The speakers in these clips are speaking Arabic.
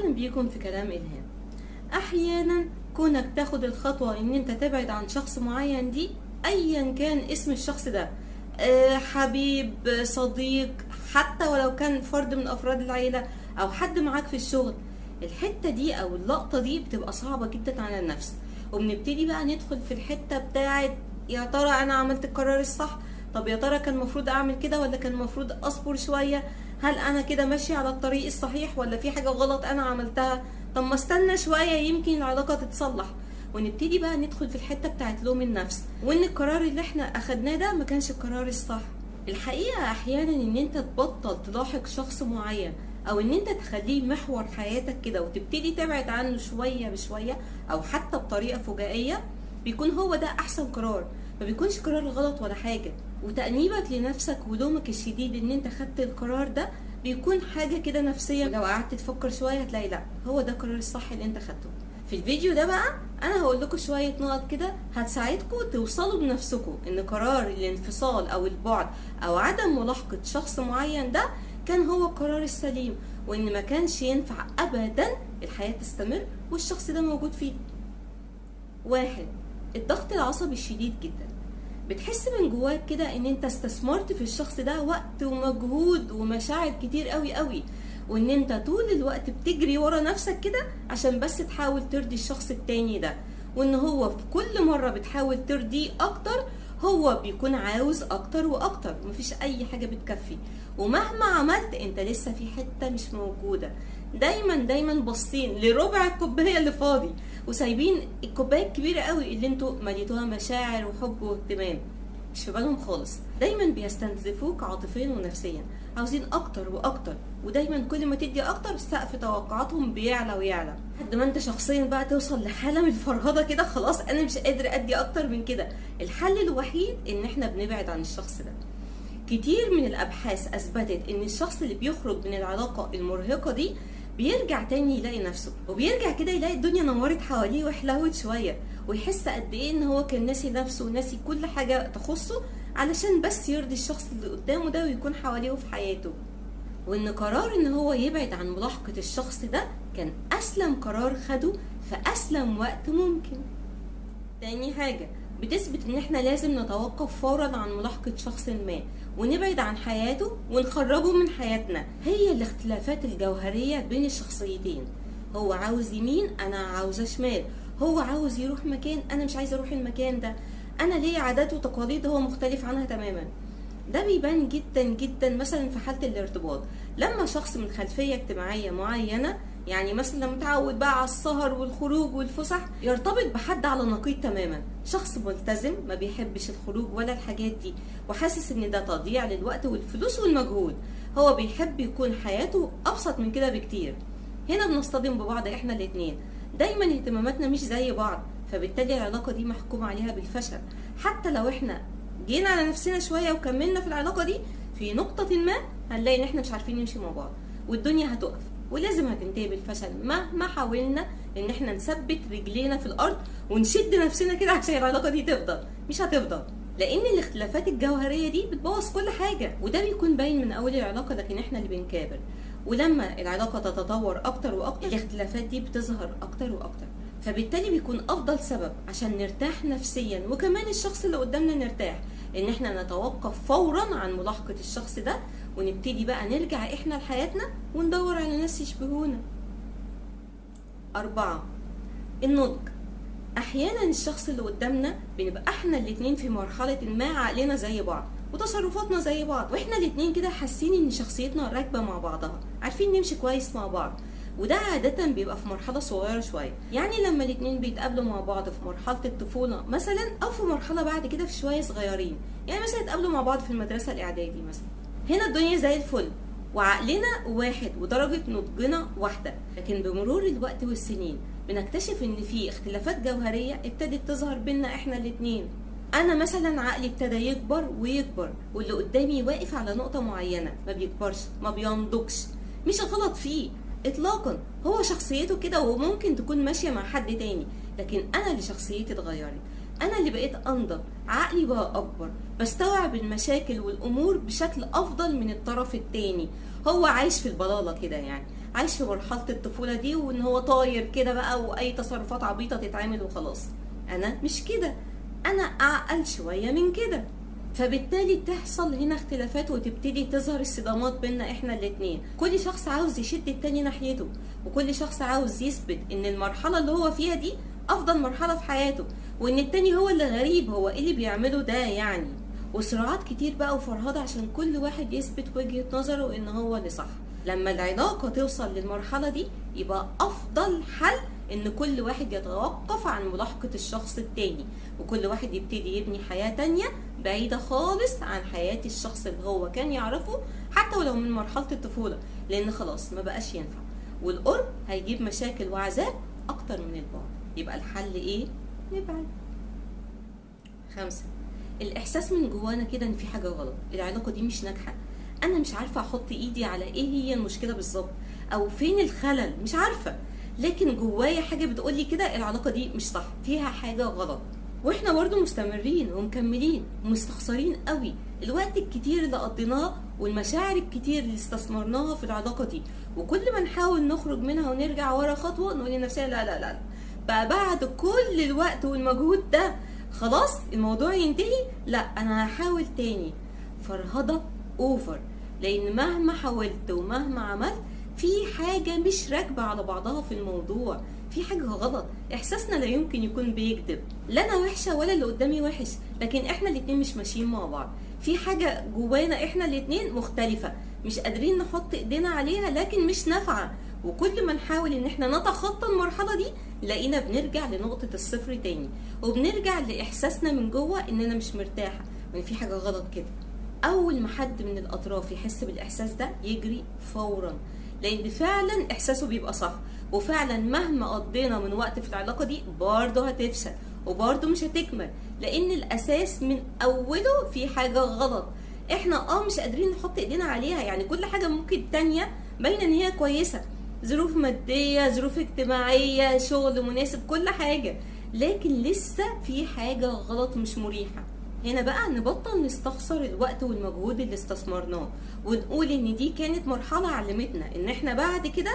اهلا بيكم في كلام الهام. احيانا كونك تاخد الخطوة ان انت تبعد عن شخص معين دي ايا كان اسم الشخص ده، حبيب، صديق، حتى ولو كان فرد من افراد العيلة او حد معاك في الشغل. الحتة دي او اللقطة دي بتبقى صعبة جدا على النفس، وبنبتدي بقى ندخل في الحتة بتاعت يا ترى انا عملت القرار الصح؟ طب يا ترى كان المفروض اعمل كده ولا كان المفروض اصبر شوية؟ هل انا كده ماشي على الطريق الصحيح ولا في حاجة غلط انا عملتها؟ طب ما استنى شوية يمكن العلاقة تتصلح. ونبتدي بقى ندخل في الحتة بتاعت لوم النفس، وان القرار اللي احنا اخدناه ده ما كانش القرار الصح. الحقيقة احيانا ان انت تبطل تلاحق شخص معين او ان انت تخليه محور حياتك كده وتبتدي تبعد عنه شوية بشوية او حتى بطريقة فجائية، بيكون هو ده احسن قرار، ما بيكونش قرار غلط ولا حاجة. وتأنيبك لنفسك ولومك الشديد ان انت خدت القرار ده بيكون حاجة كده نفسية، ولو قعدت تفكر شوية هتلاقي لا، هو ده القرار الصح اللي انت خدته. في الفيديو ده بقى انا هقول لكم شوية نقط كده هتساعدكم توصلوا بنفسكم ان قرار الانفصال او البعد او عدم ملاحقة شخص معين ده كان هو القرار السليم، وان ما كانش ينفع ابدا الحياة تستمر والشخص ده موجود فيه. 1. الضغط العصبي الشديد جدا. بتحس من جواك كده ان انت استثمرت في الشخص ده وقت ومجهود ومشاعر كتير قوي قوي، وان انت طول الوقت بتجري ورا نفسك كده عشان بس تحاول ترضي الشخص التاني ده، وان هو في كل مرة بتحاول ترضيه اكتر هو بيكون عاوز اكتر واكتر، مفيش اي حاجة بتكفي، ومهما عملت انت لسه في حتة مش موجودة. دايما باصين لربع الكوباية اللي فاضي وسايبين الكوباية الكبيرة قوي اللي انتوا مليتوها مشاعر وحب واهتمام، مش في بالهم خالص. دايما بيستنزفوك عاطفيا ونفسيا، عاوزين اكتر واكتر، ودايما كل ما تدي اكتر سقف توقعاتهم بيعلى ويعلى لحد ما انت شخصيا بقى توصل لحالة من الفرهدة كده، خلاص انا مش قادر ادي اكتر من كده. الحل الوحيد ان احنا بنبعد عن الشخص ده. كتير من الابحاث اثبتت ان الشخص اللي بيخرج من العلاقة المرهقة دي بيرجع تاني يلاقي نفسه، وبيرجع كده يلاقي الدنيا نورت حواليه وحلوت شوية، ويحس قد ايه ان هو كان ناسي نفسه وناسي كل حاجة تخصه علشان بس يرضي الشخص اللي قدامه ده ويكون حواليه وفي حياته. وان قرار ان هو يبعد عن ملاحقة الشخص ده كان اسلم قرار خده في اسلم وقت ممكن. تاني حاجة بتثبت ان احنا لازم نتوقف فورا عن ملاحقة شخص ما ونبعد عن حياته ونخرجه من حياتنا، هي الاختلافات الجوهرية بين الشخصيتين. هو عاوز يمين، انا عاوزة شمال، هو عاوز يروح مكان، انا مش عايزة اروح المكان ده، انا ليه عادات وتقاليد هو مختلف عنها تماما. ده بيبان جدا مثلا في حالة الارتباط، لما شخص من خلفية اجتماعية معينة، يعني مثلا متعود بقى على السهر والخروج والفسح، يرتبط بحد على نقيض تماما، شخص ملتزم ما بيحبش الخروج ولا الحاجات دي وحاسس ان ده تضييع للوقت والفلوس والمجهود، هو بيحب يكون حياته ابسط من كده بكتير. هنا بنصطدم ببعض احنا الاتنين، دايما اهتماماتنا مش زي بعض، فبالتالي العلاقة دي محكوم عليها بالفشل. حتى لو احنا جينا على نفسنا شوية وكملنا في العلاقة دي، في نقطة ما هنلاقي ان احنا مش عارفين نمشي مع بعض والدنيا هتقف ولازم هتنتهي بالفشل مهما حاولنا ان احنا نثبت رجلينا في الارض ونشد نفسنا كده عشان العلاقة دي تفضل. مش هتفضل، لان الاختلافات الجوهرية دي بتبوظ كل حاجة، وده بيكون باين من اول العلاقة، لكن احنا اللي بنكابر. ولما العلاقة تتطور اكتر واكتر الاختلافات دي بتظهر اكتر واكتر، فبالتالي بيكون افضل سبب عشان نرتاح نفسيا وكمان الشخص اللي قدامنا نرتاح ان احنا نتوقف فورا عن ملاحقة الشخص ده ونبتدي بقى نرجع احنا لحياتنا وندور على ناس يشبهونا. 4. النضج. احيانا الشخص اللي قدامنا بنبقى احنا الاتنين في مرحلة ما عقلنا زي بعض وتصرفاتنا زي بعض، واحنا الاتنين كده حاسين ان شخصيتنا راكبة مع بعضها، عارفين نمشي كويس مع بعض، وده عادة بيبقى في مرحلة صغيرة شوية، يعني لما الاتنين بيتقابلوا مع بعض في مرحلة الطفولة مثلا، او في مرحلة بعد كده في شوية صغيرين، يعني مثلا يتقابلوا مع بعض في المدرسة الاعدادي مثلا، هنا الدنيا زي الفل وعقلنا واحد ودرجة نضجنا واحدة. لكن بمرور الوقت والسنين بنكتشف ان في اختلافات جوهرية ابتدت تظهر بينا احنا الاتنين. انا مثلا عقلي ابتدى يكبر ويكبر، واللي قدامي واقف على نقطة معينة، ما بيكبرش ما بينضجش. مش غلط فيه اطلاقا، هو شخصيته كده وممكن تكون ماشية مع حد تاني، لكن انا اللي شخصيتي اتغيرت، انا اللي بقيت انضج، عقلي بقى اكبر، بستوعب المشاكل والامور بشكل افضل من الطرف التاني، هو عايش في البلالة كده يعني عايش في مرحله الطفوله دي، وان هو طاير كده بقى واي تصرفات عبيطه تتعمل وخلاص. انا مش كده، انا اعقل شويه من كده. فبالتالي تحصل هنا اختلافات وتبتدي تظهر الصدامات بيننا احنا الاتنين. كل شخص عاوز يشد التاني ناحيته، وكل شخص عاوز يثبت ان المرحله اللي هو فيها دي افضل مرحله في حياته، وان التاني هو اللي غريب، هو ايه اللي بيعمله ده يعني. وصراعات كتير بقى وفرهضة عشان كل واحد يثبت وجهة نظره ان هو اللي صح. لما العلاقة توصل للمرحلة دي يبقى افضل حل ان كل واحد يتوقف عن ملاحقة الشخص التاني، وكل واحد يبتدي يبني حياة تانية بعيدة خالص عن حياة الشخص اللي هو كان يعرفه، حتى ولو من مرحلة الطفولة، لان خلاص ما بقاش ينفع، والقرب هيجيب مشاكل وعذاب اكتر من البعد. يبقى الحل ايه؟ نبعد. 5. الاحساس من جوانا كده ان في حاجه غلط، العلاقه دي مش ناجحه، انا مش عارفه احط ايدي على ايه هي المشكله بالظبط، او فين الخلل، مش عارفه، لكن جوايا حاجه بتقولي كده العلاقه دي مش صح، فيها حاجه غلط. واحنا برضو مستمرين ومكملين ومستخسرين قوي الوقت الكتير اللي قضيناه والمشاعر الكتير اللي استثمرناها في العلاقه دي، وكل ما نحاول نخرج منها ونرجع ورا خطوه نقول لنفسنا لا لا لا، بقى بعد كل الوقت والمجهود ده خلاص الموضوع ينتهي؟ لا، انا هحاول تاني. فرهضة اوفر، لان مهما حاولت ومهما عملت في حاجة مش راكبة على بعضها في الموضوع، في حاجة غلط. احساسنا لا يمكن يكون بيكذب، لا انا وحشة ولا اللي قدامي وحش، لكن احنا الاتنين مش ماشيين مع بعض، في حاجة جوانا احنا الاتنين مختلفة، مش قادرين نحط ايدينا عليها لكن مش نافعة. وكل ما نحاول ان احنا نتخطى المرحلة دي لقينا بنرجع لنقطة الصفر تاني، وبنرجع لإحساسنا من جوه إننا مش مرتاحة وإن في حاجة غلط كده. أول ما حد من الأطراف يحس بالإحساس ده يجري فورا، لأن فعلا إحساسه بيبقى صح، وفعلا مهما قضينا من وقت في العلاقة دي برضه هتفشل وبرضه مش هتكمل، لأن الأساس من أوله في حاجة غلط. إحنا مش قادرين نحط إيدينا عليها، يعني كل حاجة ممكن تانية باينة إن هي كويسة، ظروف مادية، ظروف اجتماعية، شغل مناسب، كل حاجة، لكن لسه في حاجة غلط مش مريحة. هنا بقى نبطل نستخسر الوقت والمجهود اللي استثمرناه، ونقول ان دي كانت مرحلة علمتنا ان احنا بعد كده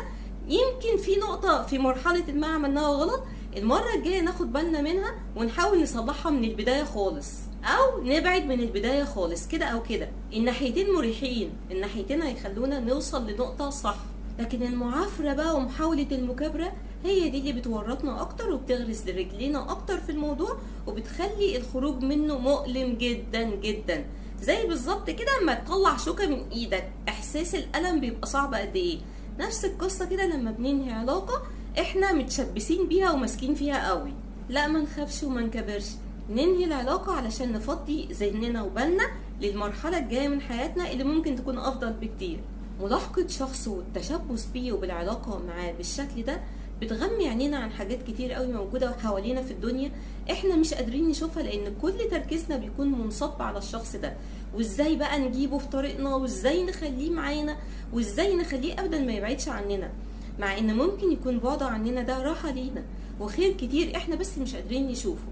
يمكن في نقطة في مرحلة ما عملناها غلط، المرة الجاية ناخد بالنا منها ونحاول نصلحها من البداية خالص، او نبعد من البداية خالص، كده او كده. الناحيتين مريحين، الناحيتين هيخلونا نوصل لنقطة صح، لكن المعافرة بقى ومحاولة المكابرة هي دي اللي بتورطنا اكتر وبتغرس رجلينا اكتر في الموضوع، وبتخلي الخروج منه مؤلم جدا جدا. زي بالظبط كده اما تطلع شوكة من ايدك، احساس الالم بيبقى صعب قد ايه. نفس القصة كده لما بننهي علاقة احنا متشبسين بيها وماسكين فيها قوي. لا، ما نخافش وما نكبرش، ننهي العلاقة علشان نفضي ذهننا وبالنا للمرحلة الجاية من حياتنا اللي ممكن تكون افضل بكتير. ملاحقة شخص والتشبث بيه وبالعلاقة معاه بالشكل ده بتغمي عينينا عن حاجات كتير قوي موجودة حوالينا في الدنيا احنا مش قادرين نشوفها، لان كل تركيزنا بيكون منصب على الشخص ده، وازاي بقى نجيبه في طريقنا، وازاي نخليه معانا، وازاي نخليه ابدا ما يبعدش عننا، مع ان ممكن يكون بعده عننا ده راحة لينا وخير كتير احنا بس مش قادرين نشوفه.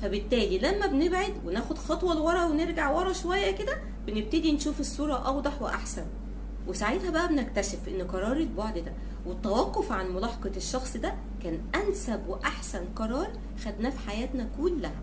فبالتالي لما بنبعد وناخد خطوة لورا ونرجع ورا شوية كده بنبتدي نشوف الصورة اوضح واحسن، وساعتها بقى بنكتشف ان قرار البعد ده والتوقف عن ملاحقة الشخص ده كان انسب واحسن قرار خدناه في حياتنا كلها،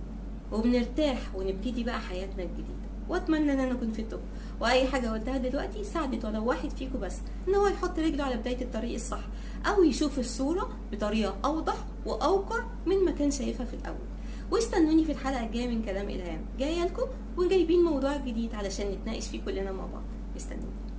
وبنرتاح ونبتدي بقى حياتنا الجديدة. واتمنى ان انا اكون في التوب، واي حاجة قلتها دلوقتي ساعدت ولو واحد فيكم بس ان هو يحط رجله على بداية الطريق الصح، او يشوف الصورة بطريقة اوضح واوقع من ما كان شايفها في الاول. واستنوني في الحلقة الجاية من كلام الهام، جاية لكم وجايبين موضوع جديد علشان نتناقش فيه كلنا مع بعض. استنوني.